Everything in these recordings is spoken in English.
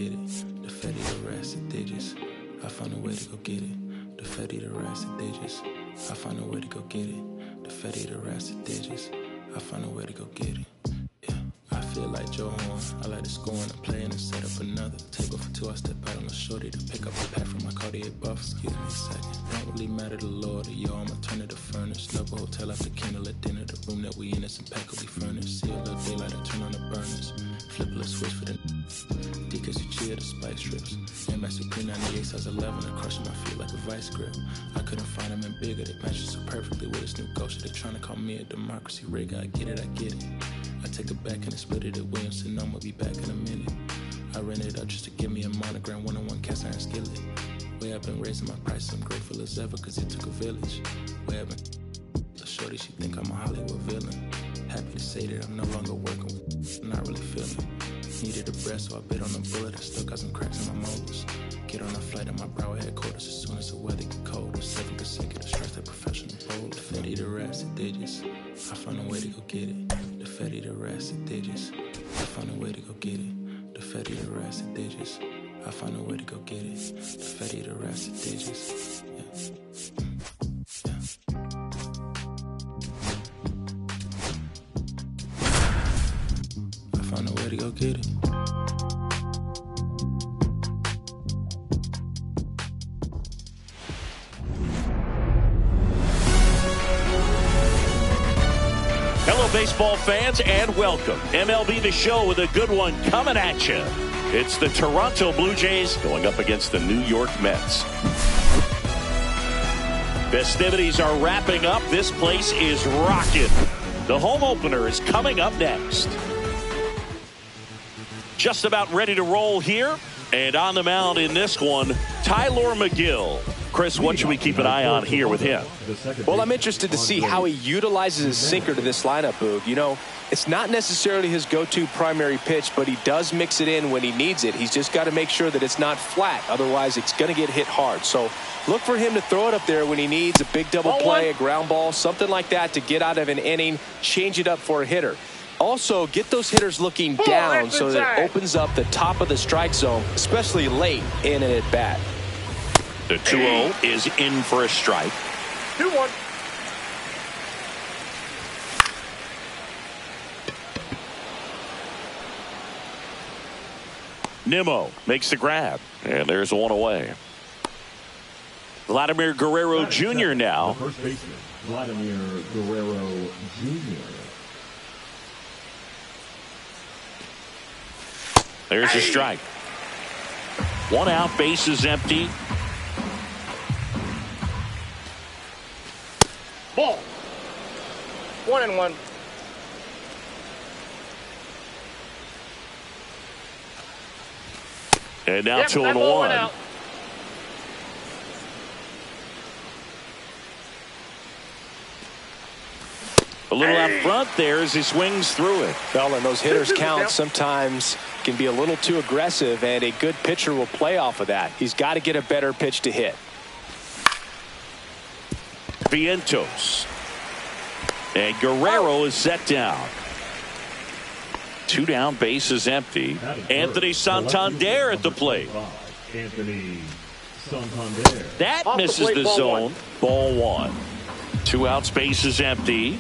get it. The fatty, the racid digits. I found a way to go get it. The fatty, the racid digits. I found a way to go get it. The fatty, the racid digits. I found a way to go get it. Yeah, I feel like Joe Horn. I like to score and play and set up another. Table for two, I step out on the shorty to pick up the pack from my Cartier buff. Excuse me a second. Don't really matter to Lord or yo, I'ma turn to the furnace. Love a hotel after candle at dinner. The room that we in is impeccably furnished. See a little daylight, I turn on the burners. Flip a little switch for the Deacons to cheer the spice strips. MS Supreme 98 size 11 and crushing my feet like a vice grip. I couldn't find them in bigger. They match so perfectly with this new culture. They trying to call me a democracy rigger. I get it, I get it. I take it back and I split it at Williamson. I'ma be back in a minute. I ran it up just to give me a monogram, one-on-one cast iron skillet. Way I've been raising my prices, I'm grateful as ever, cause it took a village. Way I've been the shorty, she think I'm a Hollywood villain. Happy to say that I'm no longer working with, I'm not really feeling. Needed a breath, so I bit on the bullet. I still got some cracks in my molars. Get on a flight at my Broward headquarters as soon as the weather get colder. 7 consecutive strikes that professional bowler. The fatty, the racid digits. I found a way to go get it. The fatty, the racid digits. I found a way to go get it. The fatty, the racid digits. I found a way to go get it. The fatty, the racid digits. I found a way to go get it. Hello, baseball fans, and welcome. MLB The Show with a good one coming at you. It's the Toronto Blue Jays going up against the New York Mets. Festivities are wrapping up. This place is rocking. The home opener is coming up next. Just about ready to roll here. And on the mound in this one, Tylor Megill. Chris, what should we keep an eye on here with him? Well, I'm interested to see how he utilizes his sinker to this lineup, Boog. You know, it's not necessarily his go-to primary pitch, but he does mix it in when he needs it. He's just got to make sure that it's not flat. Otherwise, it's going to get hit hard. So look for him to throw it up there when he needs a big double play, a ground ball, something like that to get out of an inning, change it up for a hitter. Also, get those hitters looking down so that it opens up the top of the strike zone, especially late in an at-bat. The 2-0 is in for a strike. 2-1. Nimmo makes the grab, and there's one away. Vladimir Guerrero Jr. now. The first baseman, Vladimir Guerrero Jr. There's a strike. One out, base is empty. Ball. 1-1. And now 2-1. A little out front there as he swings through it. Well, and those hitters count sometimes can be a little too aggressive, and a good pitcher will play off of that. He's got to get a better pitch to hit. Vientos. And Guerrero is set down. 2 down, base is empty. Anthony Santander at the plate. Anthony Santander. That Off the misses plate, the ball zone. Ball 1. 2 outs, base is empty.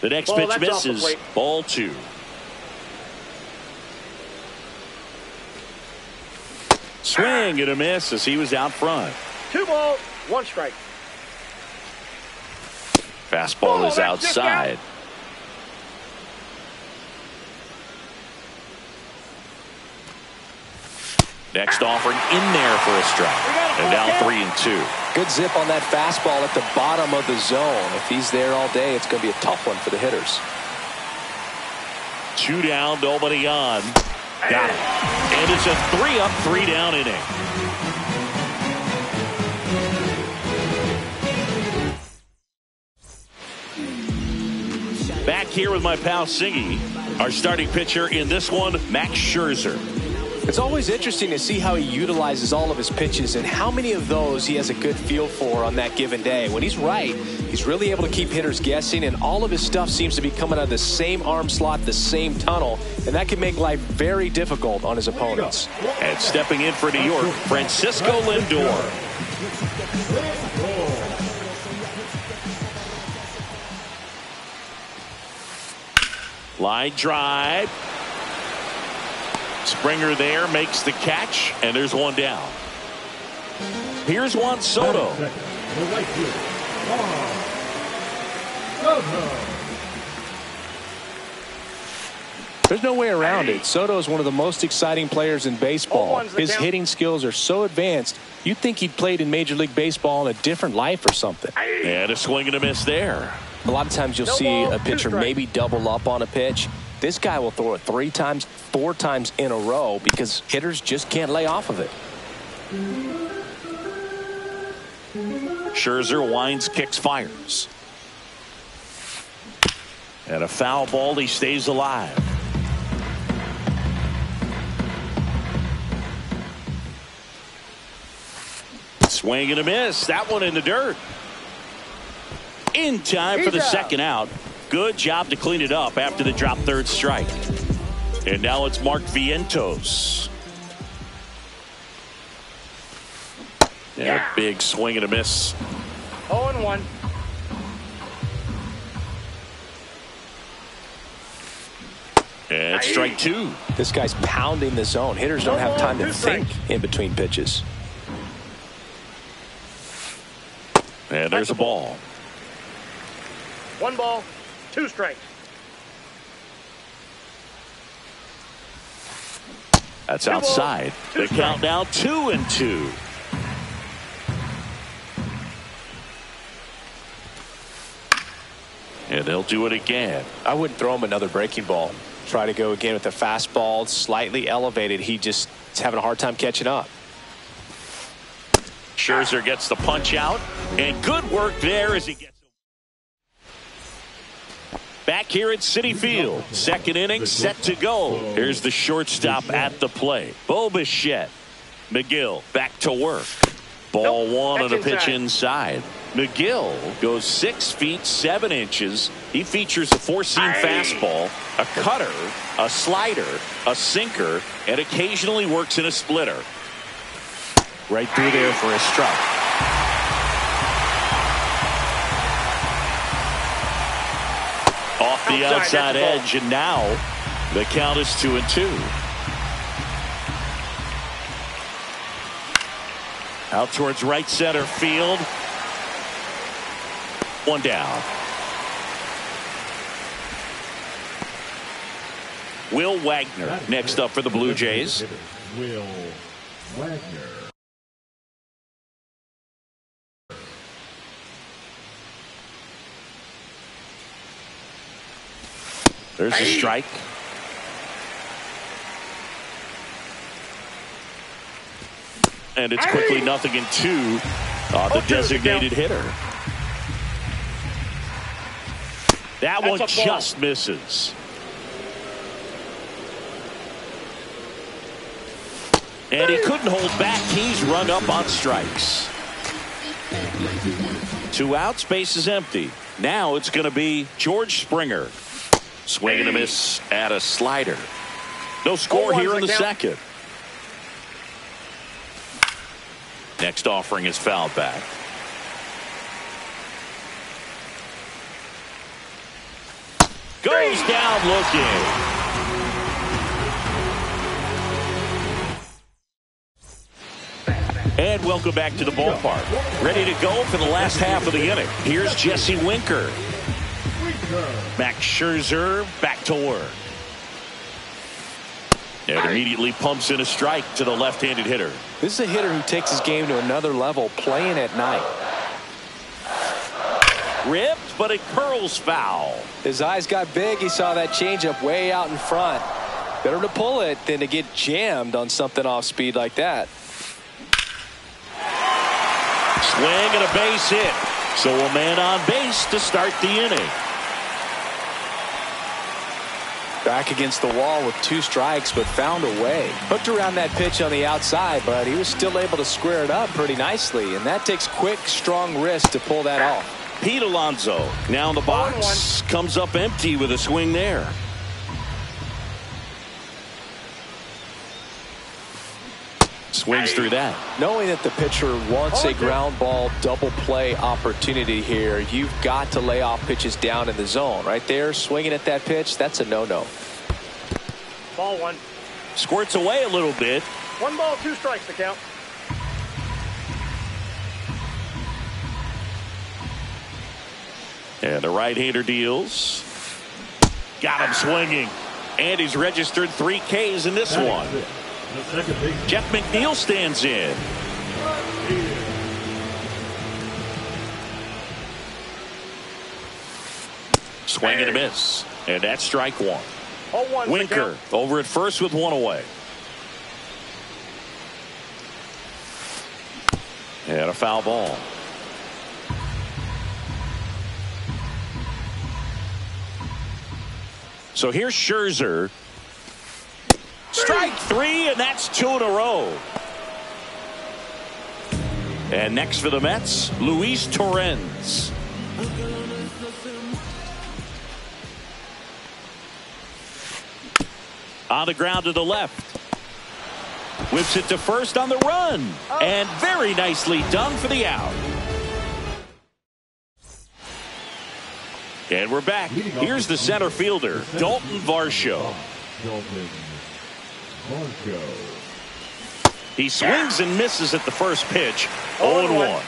The next pitch that's off the misses. plate. Ball 2. Swing and a miss as he was out front. 2 balls, 1 strike. Fastball is outside. Next offering in there for a strike. And now 3-2. Good zip on that fastball at the bottom of the zone. If he's there all day, it's going to be a tough one for the hitters. 2 down, nobody on. Got it. And it's a 3-up, 3-down inning. Back here with my pal Singy. Our starting pitcher in this one, Max Scherzer. It's always interesting to see how he utilizes all of his pitches and how many of those he has a good feel for on that given day. When he's right, he's really able to keep hitters guessing, and all of his stuff seems to be coming out of the same arm slot, the same tunnel, and that can make life very difficult on his opponents. And stepping in for New York, Francisco Lindor. Line drive. Springer there makes the catch, and there's one down. Here's Juan Soto. There's no way around it. Soto is one of the most exciting players in baseball. His hitting skills are so advanced, you'd think he'd played in Major League Baseball in a different life or something. And a swing and a miss there. A lot of times you'll see a pitcher maybe double up on a pitch. This guy will throw it 3 times, 4 times in a row because hitters just can't lay off of it. Scherzer winds, kicks, fires. And a foul ball, he stays alive. Swing and a miss. That one in the dirt. In time for the second out. Good job to clean it up after the drop third strike. And now it's Mark Vientos. And a big swing and a miss. 0-1. And strike 2. This guy's pounding the zone. Hitters don't have time to think in between pitches. And there's a ball. 1 ball, 2 strikes. That's outside. The count now 2-2. And they'll do it again. I wouldn't throw him another breaking ball. Try to go again with the fastball, slightly elevated. He just is having a hard time catching up. Scherzer gets the punch out, and good work there as he gets back here at Citi Field. Second inning set to go. Here's the shortstop at the plate. Bo Bichette. McGill back to work. Ball one on a pitch inside. McGill goes 6 feet 7 inches. He features a 4-seam fastball, a cutter, a slider, a sinker, and occasionally works in a splitter. Right through there for a strike. Off the outside edge, and now the count is 2-2. Out towards right center field. 1 down. Will Wagner next up for the Blue Jays. Will Wagner. There's a strike. And it's quickly 0-2 on the designated hitter. That one just misses. And he couldn't hold back. He's rung up on strikes. 2 outs, base is empty. Now it's going to be George Springer. Swing and a miss at a slider. No score here in the second. Next offering is fouled back. Goes down looking. And welcome back to the ballpark. Ready to go for the last half of the inning. Here's Jesse Winker. Max Scherzer back to work. And immediately pumps in a strike to the left-handed hitter. This is a hitter who takes his game to another level playing at night. Ripped, but it curls foul. His eyes got big. He saw that changeup way out in front. Better to pull it than to get jammed on something off speed like that. Swing and a base hit. So a man on base to start the inning. Back against the wall with 2 strikes, but found a way. Hooked around that pitch on the outside, but he was still able to square it up pretty nicely, and that takes quick, strong wrist to pull that off. Pete Alonso now in the box, comes up empty with a swing there. Swings through that. Knowing that the pitcher wants a ground ball double play opportunity here, you've got to lay off pitches down in the zone. Right there, swinging at that pitch, that's a no-no. Ball 1. Squirts away a little bit. 1 ball, 2 strikes to count. And the right-hander deals. Got him swinging. And he's registered 3 Ks in this one. Jeff McNeil stands in. Swing and a miss. And that's strike 1. 0-1. Winker over at first with 1 away. And a foul ball. So here's Scherzer. Strike 3, and that's 2 in a row. And next for the Mets, Luis Torrens. On the ground to the left. Whips it to first on the run. And very nicely done for the out. And we're back. Here's the center fielder, Dalton Varsho. He swings and misses at the first pitch. 0-1.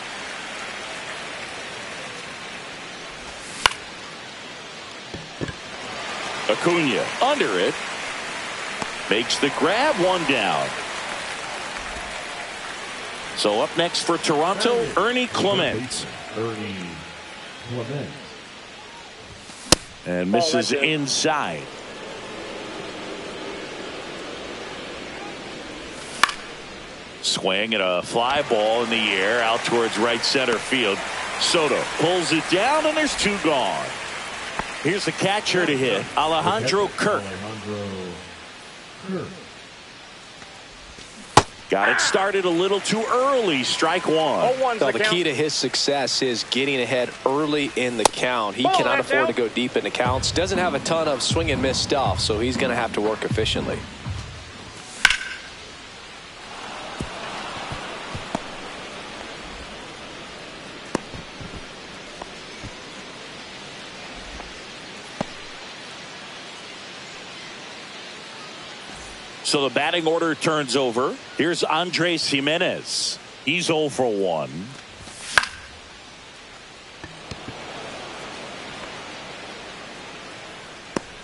Acuna under it. Makes the grab, 1 down. So up next for Toronto, Ernie Clement. And misses inside. Swing and a fly ball in the air out towards right center field. Soto pulls it down, and there's 2 gone. Here's the catcher to hit, Alejandro Kirk. Got it started a little too early. Strike 1. Well, the key to his success is getting ahead early in the count. He cannot afford to go deep into counts. Doesn't have a ton of swing and miss stuff, so he's going to have to work efficiently. So the batting order turns over. Here's Andres Gimenez. He's 0 for 1.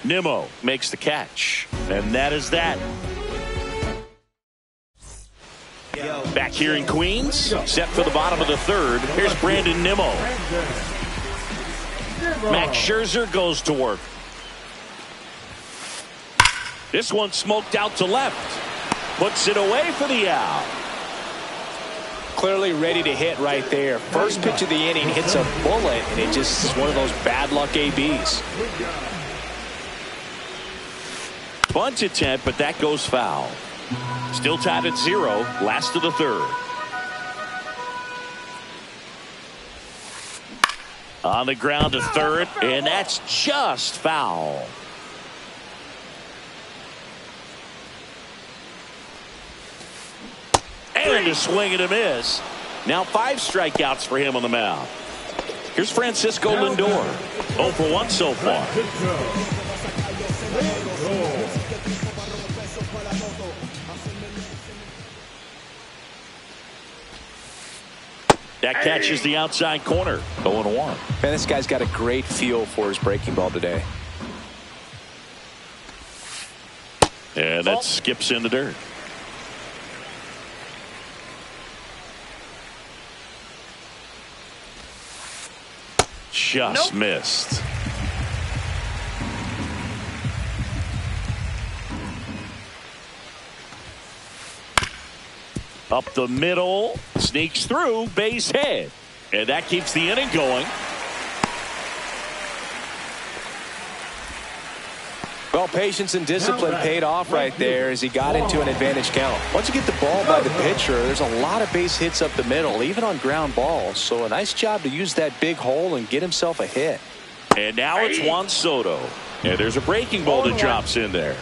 Nimmo makes the catch. And that is that. Back here in Queens, set for the bottom of the 3rd. Here's Brandon Nimmo. Max Scherzer goes to work. This one smoked out to left. Puts it away for the out. Clearly ready to hit right there. First pitch of the inning hits a bullet, and it just is one of those bad luck ABs. Bunt attempt, but that goes foul. Still tied at 0, last of the 3rd. On the ground to 3rd, and that's just foul. And a swing and a miss. Now 5 strikeouts for him on the mound. Here's Francisco Lindor. 0 for 1 so far. That catches the outside corner. 0-1. Man, this guy's got a great feel for his breaking ball today. And that skips in the dirt. Just missed. Up the middle, sneaks through, base hit. And that keeps the inning going. Well, patience and discipline paid off right there as he got into an advantage count. Once you get the ball by the pitcher, there's a lot of base hits up the middle, even on ground balls. So a nice job to use that big hole and get himself a hit. And now it's Juan Soto. And there's a breaking ball that drops in there.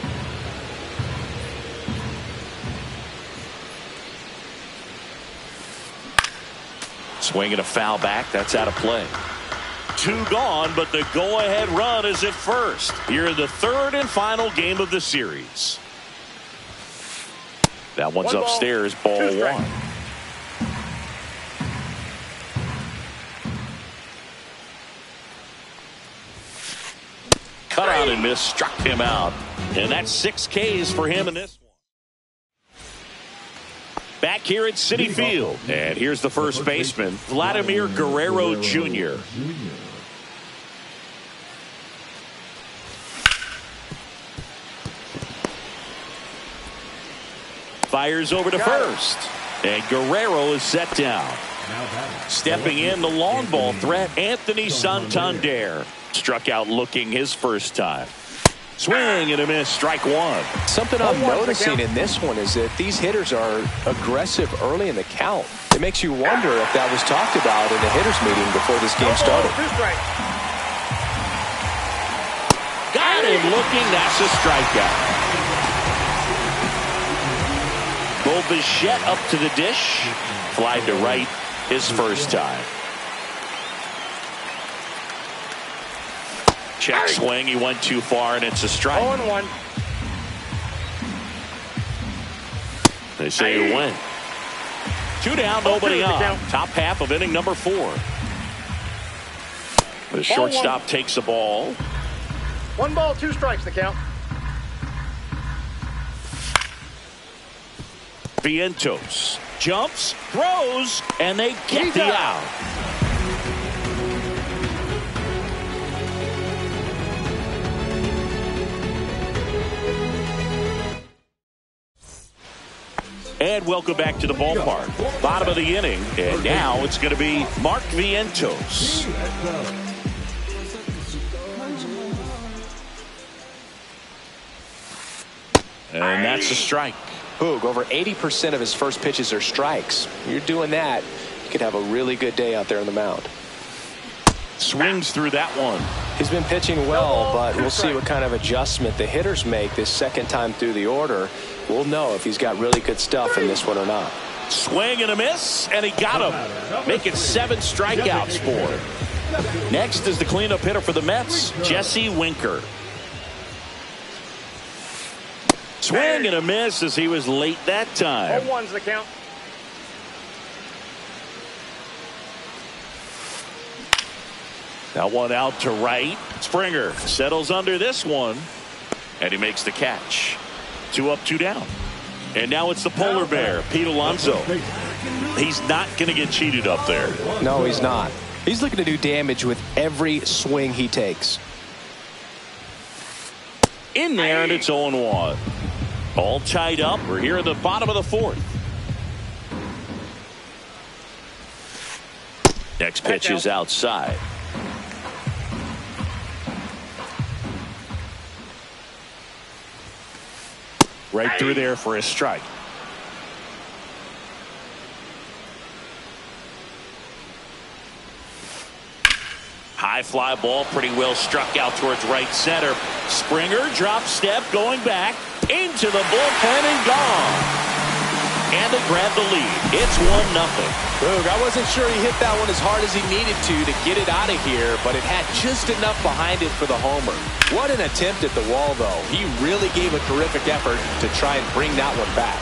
Swinging a foul back. That's out of play. 2 gone, but the go-ahead run is at first. Here in the 3rd and final game of the series. That one's upstairs, ball 1. Cut out and miss, struck him out. And that's 6 Ks for him in this one. Back here at Citi Field. And here's the first baseman, Vladimir Guerrero Jr. Fires over to first. And Guerrero is set down. Stepping in, the long ball threat, Anthony Santander. Struck out looking his first time. Swing and a miss, strike 1. Something I'm noticing in this one is that these hitters are aggressive early in the count. It makes you wonder if that was talked about in the hitters meeting before this game started. Got him looking, that's a strikeout. Bo Bichette up to the dish. Fly to right his first time. Check swing. He went too far, and it's a strike. 0-1. They say you win. 2 down, nobody on. Top half of inning number 4. The shortstop takes the ball. 1 ball, 2 strikes, the count. Vientos jumps, throws, and they get the out. And welcome back to the ballpark. Bottom of the inning, and now it's going to be Mark Vientos. And that's a strike. Boog, over 80% of his first pitches are strikes. You're doing that, you could have a really good day out there on the mound. Swings through that one. He's been pitching well, but we'll see what kind of adjustment the hitters make this second time through the order. We'll know if he's got really good stuff in this one or not. Swing and a miss, and he got him. Making 7 strikeouts for him. Next is the cleanup hitter for the Mets, Jesse Winker. Swing and a miss as he was late that time. 0-1's the count. That one out to right. Springer settles under this one, and he makes the catch. 2 up, 2 down. And now it's the polar bear, Pete Alonso. He's not going to get cheated up there. No, he's not. He's looking to do damage with every swing he takes. In there, and it's 0-1. All tied up. We're here at the bottom of the 4th. Next pitch is outside. Right through there for a strike. High fly ball, pretty well struck out towards right center. Springer drop step going back into the bullpen and gone. And they grab the lead. It's 1-0. Boog, I wasn't sure he hit that one as hard as he needed to get it out of here, but it had just enough behind it for the homer. What an attempt at the wall, though. He really gave a terrific effort to try and bring that one back.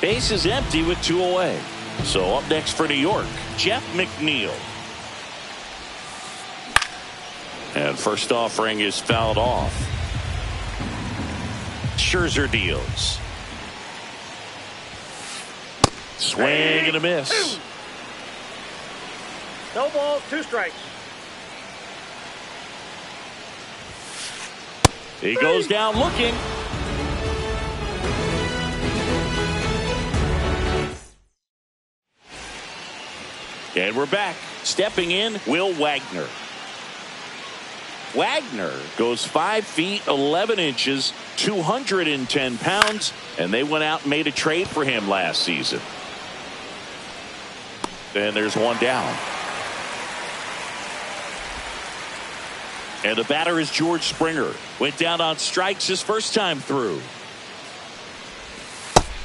Base is empty with 2 away. So up next for New York, Jeff McNeil. And first offering is fouled off. Scherzer deals. Swing and a miss. No balls, 2 strikes. He goes down looking. And we're back. Stepping in, Will Wagner. Wagner goes 5 feet 11 inches, 210 pounds, and they went out and made a trade for him last season. And there's one down. And the batter is George Springer. Went down on strikes his first time through.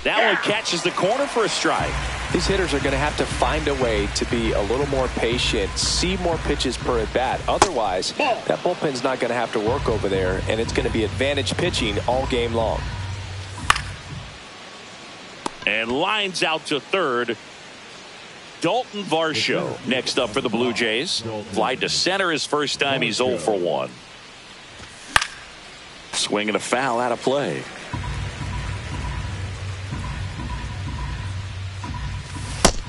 That one catches the corner for a strike. These hitters are going to have to find a way to be a little more patient, see more pitches per at bat. Otherwise, that bullpen's not going to have to work over there, and it's going to be advantage pitching all game long. And lines out to third. Dalton Varsho next up for the Blue Jays. Fly to center his first time. He's 0 for 1. Swing and a foul out of play.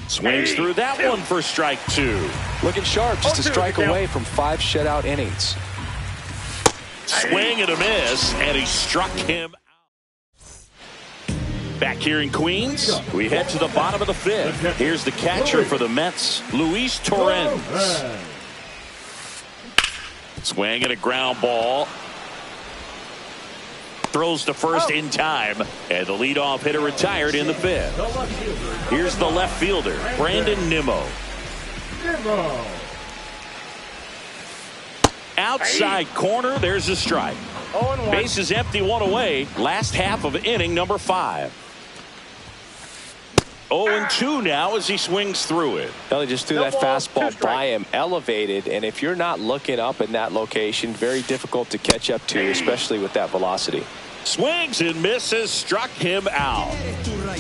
Swings through that one for strike 2. Looking sharp, just a strike away from 5 shutout innings. Swing and a miss, and he struck him out. Back here in Queens, we head to the bottom of the 5th. Here's the catcher for the Mets, Luis Torrens. Swing and a ground ball. Throws to first in time, and the leadoff hitter retired in the 5th. Here's the left fielder, Brandon Nimmo. Outside corner, there's a strike. Base is empty, 1 away. Last half of inning number 5. 0-2 now as he swings through it. They just threw that fastball by him, elevated, and if you're not looking up in that location, very difficult to catch up to, especially with that velocity. Swings and misses, struck him out.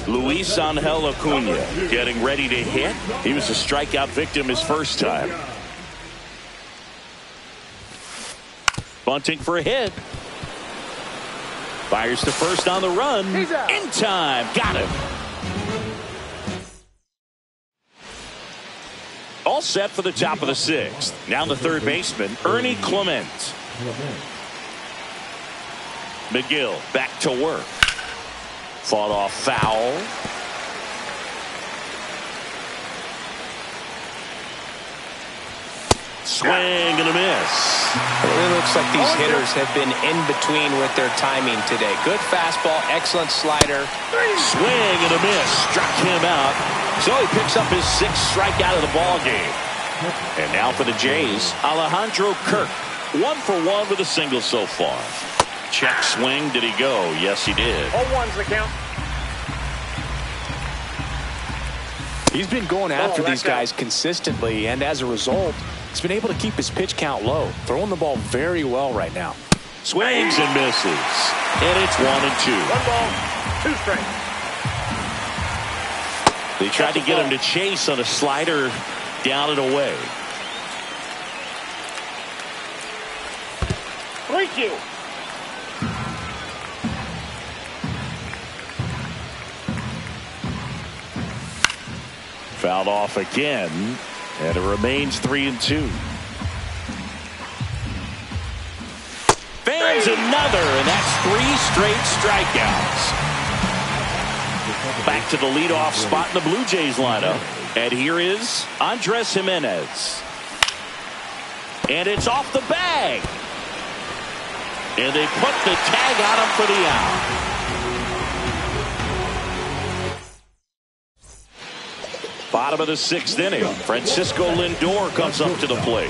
Luis Angel Acuna getting ready to hit. He was a strikeout victim his first time. Bunting for a hit. Fires to first on the run. In time. Got him. All set for the top of the 6th. Now the third baseman, Ernie Clement. McGill back to work. Fought off foul. Swing and a miss. It looks like these hitters have been in between with their timing today. Good fastball, excellent slider. Swing and a miss. Struck him out. So he picks up his 6th strikeout of the ball game. And now for the Jays, Alejandro Kirk. 1 for 1 with a single so far. Check swing. Did he go? Yes, he did. 0-1's the count. He's been going after these guys consistently, and as a result, he's been able to keep his pitch count low. Throwing the ball very well right now. Swings and misses. And it's 1-2. 1 ball, 2 strikes. They tried to get him to chase on a slider down and away. 3-2. Fouled off again, and it remains 3-2. Fans another, and that's 3 straight strikeouts. Back to the leadoff spot in the Blue Jays lineup, and here is Andres Jimenez. And it's off the bag. And they put the tag on him for the out. Bottom of the 6th inning. Francisco Lindor comes up to the plate.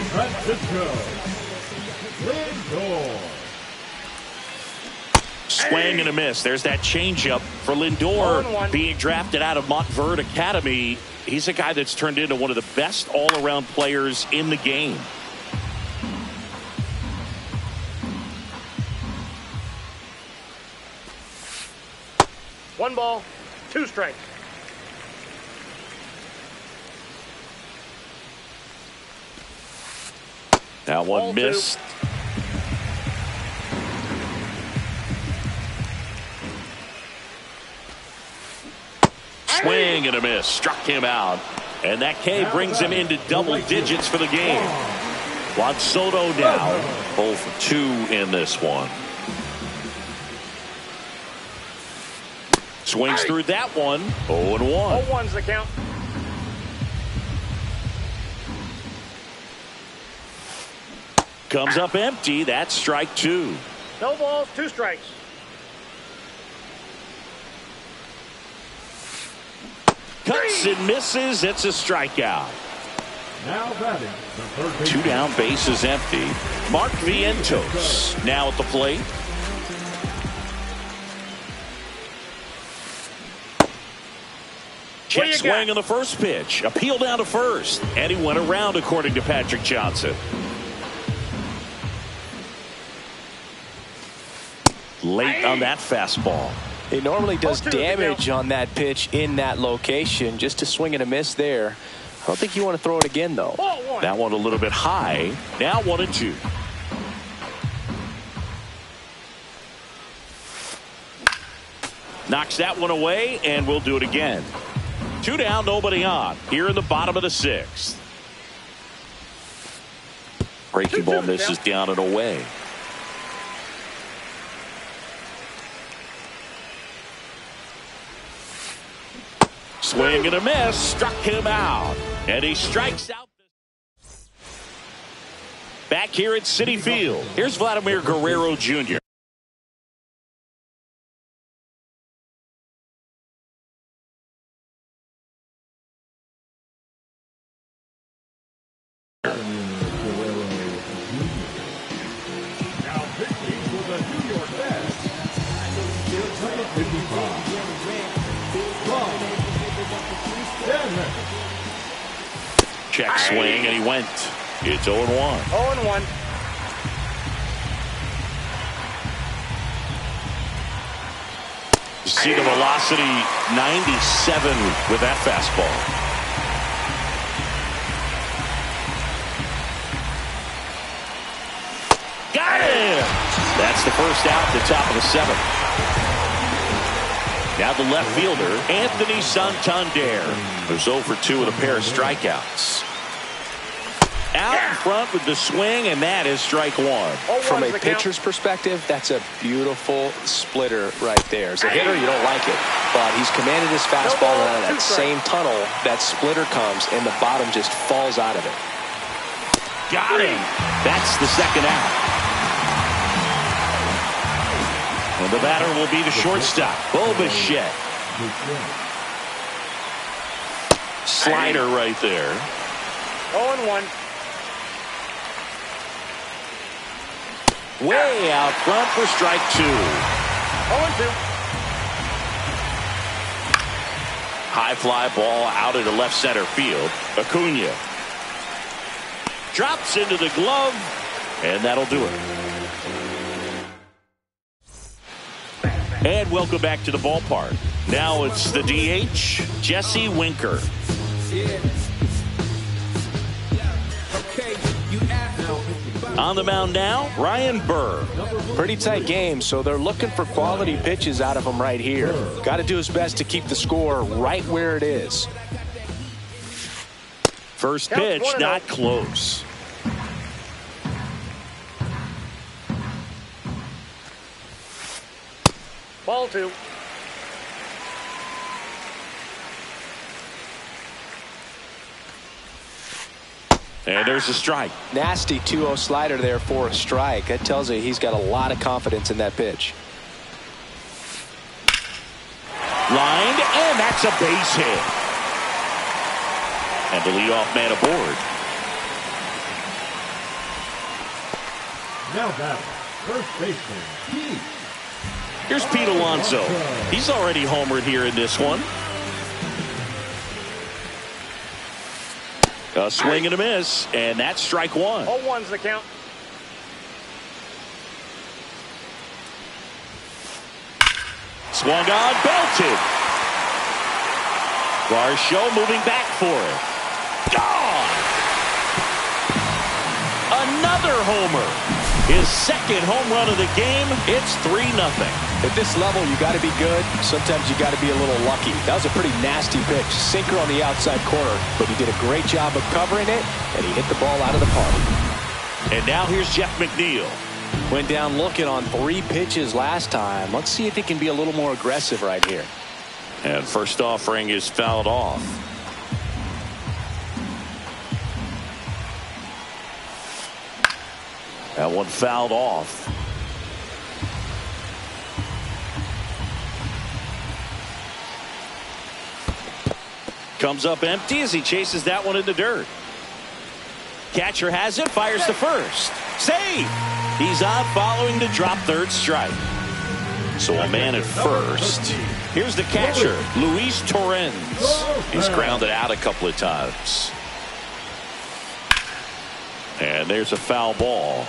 Swing and a miss. There's that changeup for Lindor, being drafted out of Montverde Academy. He's a guy that's turned into one of the best all-around players in the game. One ball, 2 strikes. That one missed. Swing and a miss. Struck him out. And that K brings him into double digits for the game. Juan Soto now 0 for 2 in this one. Swings through that one. 0-1. 0-1's the count. comes up empty. That's strike 2. No balls, 2 strikes. Cuts and misses. It's a strikeout. Now batting, the third baseman. 2 down, base is empty. Mark Vientos now at the plate. Check swing on the first pitch. Appeal down to first. And he went around, according to Patrick Johnson. Late on that fastball. It normally does damage on that pitch in that location. Just to swing and a miss there. I don't think you want to throw it again, though. That one a little bit high. Now 1-2. Knocks that one away, and we'll do it again. 2 down, nobody on. Here in the bottom of the 6th. Breaking ball misses down and away. Swing and a miss. Struck him out. And he strikes out. Back here at Citi Field. Here's Vladimir Guerrero Jr. Check swing, and he went. It's 0-1. 0-1. You see the velocity 97 with that fastball. Got it! That's the first out at the top of the 7th. Now the left fielder, Anthony Santander, who's 0 for 2 with a pair of strikeouts. Out in front with the swing, and that is strike 1. From a pitcher's perspective, that's a beautiful splitter right there. As a hitter, you don't like it, but he's commanded his fastball, and out of that same tunnel, that splitter comes, and the bottom just falls out of it. Got him. That's the second out. And the batter will be the shortstop, Bo Bichette. Slider right there. 0-1. Way out front for strike 2. 0-2. High fly ball out into left center field. Acuna drops into the glove, and that'll do it. And welcome back to the ballpark. Now it's the DH, Jesse Winker. On the mound now, Ryan Burr. Pretty tight game, so they're looking for quality pitches out of him right here. Got to do his best to keep the score right where it is. First pitch, not close. Ball 2. And there's a strike. Nasty 2-0 slider there for a strike. That tells you he's got a lot of confidence in that pitch. Lined, and that's a base hit. And the leadoff man aboard. Now batting, first baseman, Pete. Here's Pete Alonso. He's already homered here in this one. A swing and a miss, and that's strike 1. 0-1's the count. Swung on, belted. Varsho moving back for it. Gone! Another homer. His second home run of the game. It's 3-0. At this level, you got to be good. Sometimes you got to be a little lucky. That was a pretty nasty pitch. Sinker on the outside corner, but he did a great job of covering it, and he hit the ball out of the park. And now here's Jeff McNeil. Went down looking on 3 pitches last time. Let's see if he can be a little more aggressive right here. And first offering is fouled off. That one fouled off. Comes up empty as he chases that one in the dirt. Catcher has it, fires to first. Save! He's out following the drop third strike. So a man at first. Here's the catcher, Luis Torrens. He's grounded out a couple of times. And there's a foul ball.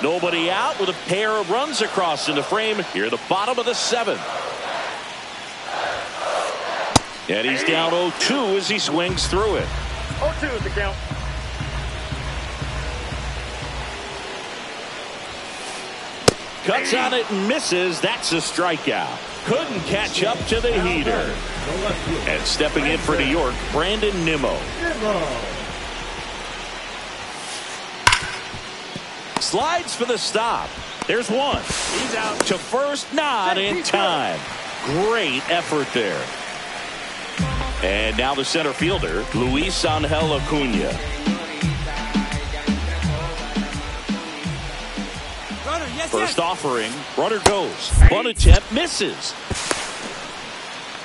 Nobody out with a pair of runs across in the frame here at the bottom of the seventh. And he's down 0-2 as he swings through it. 0-2 is the count. Cuts on it and misses. That's a strikeout. Couldn't catch up to the heater. And stepping in for New York, Brandon Nimmo. Slides for the stop. There's one. He's out to first, not in time. Great effort there. And now the center fielder, Luis Angel Acuna. First offering, runner goes. Bunt attempt misses.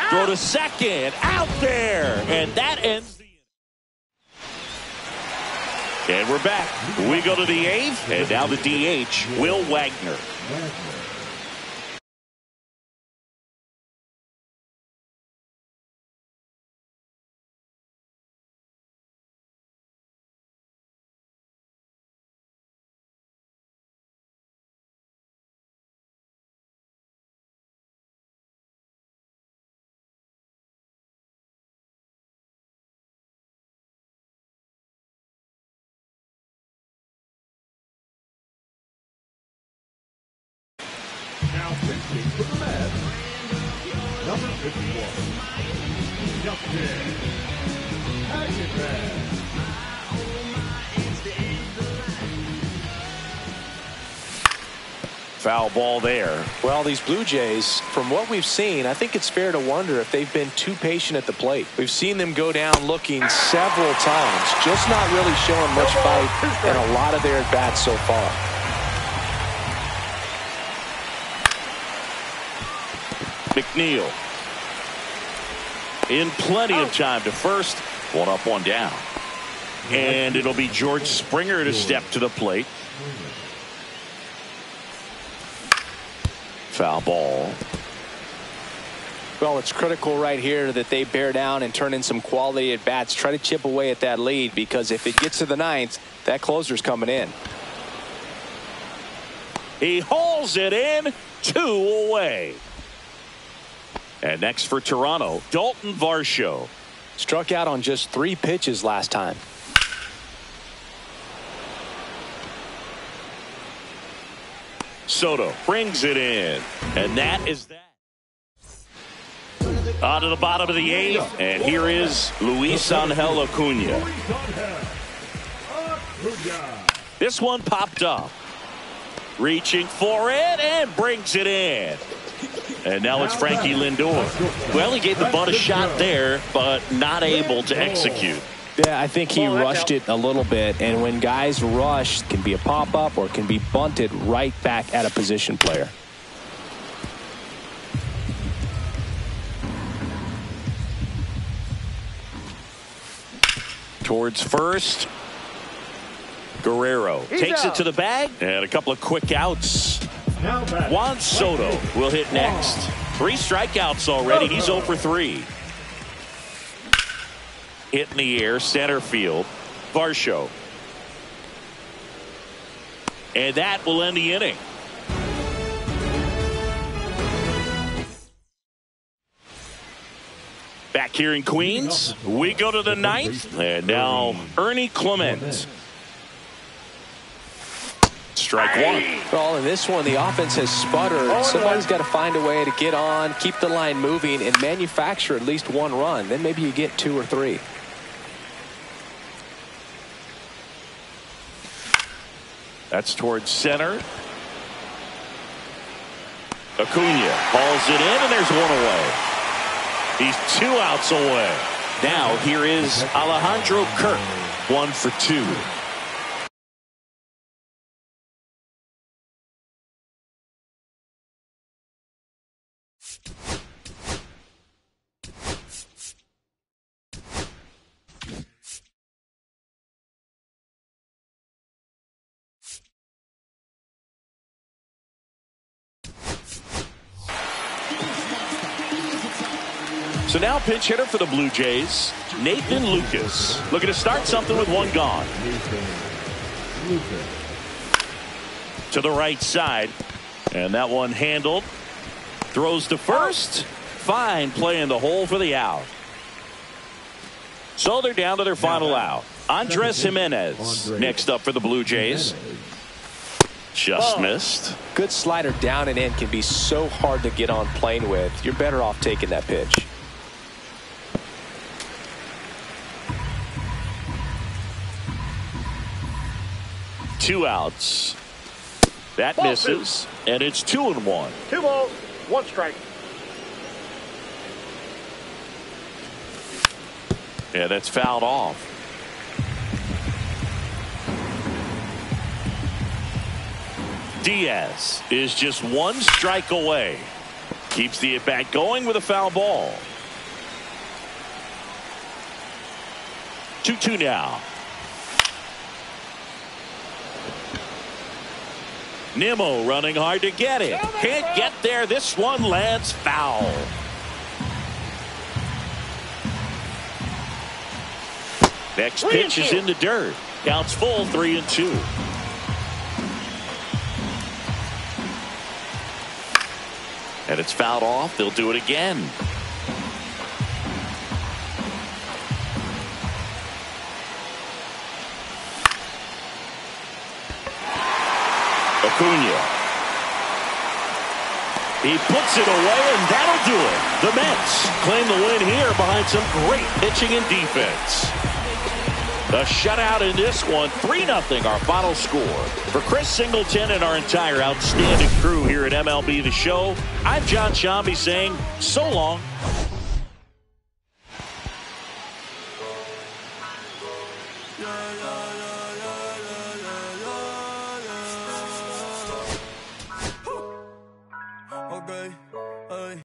Throw to second, out there, and that ends the inning. And we're back. We go to the eighth, and now the DH, Will Wagner. Now pitching for the Mets, number 51, Justin Haggerty. Foul ball there. Well, these Blue Jays, from what we've seen, I think it's fair to wonder if they've been too patient at the plate. We've seen them go down looking several times, just not really showing much fight in a lot of their at-bats so far. McNeil in plenty of time to first. One up, one down. And it'll be George Springer to step to the plate. Foul ball. Well, it's critical right here that they bear down and turn in some quality at bats. Try to chip away at that lead, because if it gets to the ninth, that closer's coming in. He hauls it in, 2 away. And next for Toronto, Dalton Varsho. Struck out on just 3 pitches last time. Soto brings it in, and that is that. On to the bottom of the eighth, and here is Luis Angel Acuna. This one popped up. Reaching for it and brings it in. And now it's Frankie Lindor. Well, he gave the bunt a shot there, but not able to execute. Yeah, I think he rushed it a little bit, and when guys rush, it can be a pop-up or it can be bunted right back at a position player. Towards first. Guerrero takes it to the bag, and a couple of quick outs. Juan Soto will hit next. 3 strikeouts already. He's 0 for 3. Hit in the air, center field. Varsho. And that will end the inning. Back here in Queens, we go to the ninth. And now Ernie Clement. Strike one. Well, in this one, the offense has sputtered. Somebody's got to find a way to get on, keep the line moving, and manufacture at least 1 run. Then maybe you get 2 or 3. That's towards center. Acuna hauls it in, and there's 1 away. He's 2 outs away. Now here is Alejandro Kirk, 1 for 2. So now pinch hitter for the Blue Jays, Nathan Lucas. Looking to start something with one gone. To the right side. And that one handled. Throws to first. Fine play in the hole for the out. So they're down to their final out. Andres Jimenez next up for the Blue Jays. Just missed. Good slider down and in can be so hard to get on plane with. You're better off taking that pitch. Two outs. That misses, and it's 2-1. 2 balls, 1 strike. Yeah, that's fouled off. Diaz is just 1 strike away. Keeps the at-bat going with a foul ball. 2-2 now. Nimmo running hard to get it. Can't get there. This one lands foul. Next pitch is in the dirt. Counts full, 3-2. And it's fouled off. They'll do it again. Acuna. He puts it away, and that'll do it. The Mets claim the win here behind some great pitching and defense. The shutout in this one, 3-0 our final score. For Chris Singleton and our entire outstanding crew here at MLB The Show, I'm John Shambi saying so long. Yeah, yeah.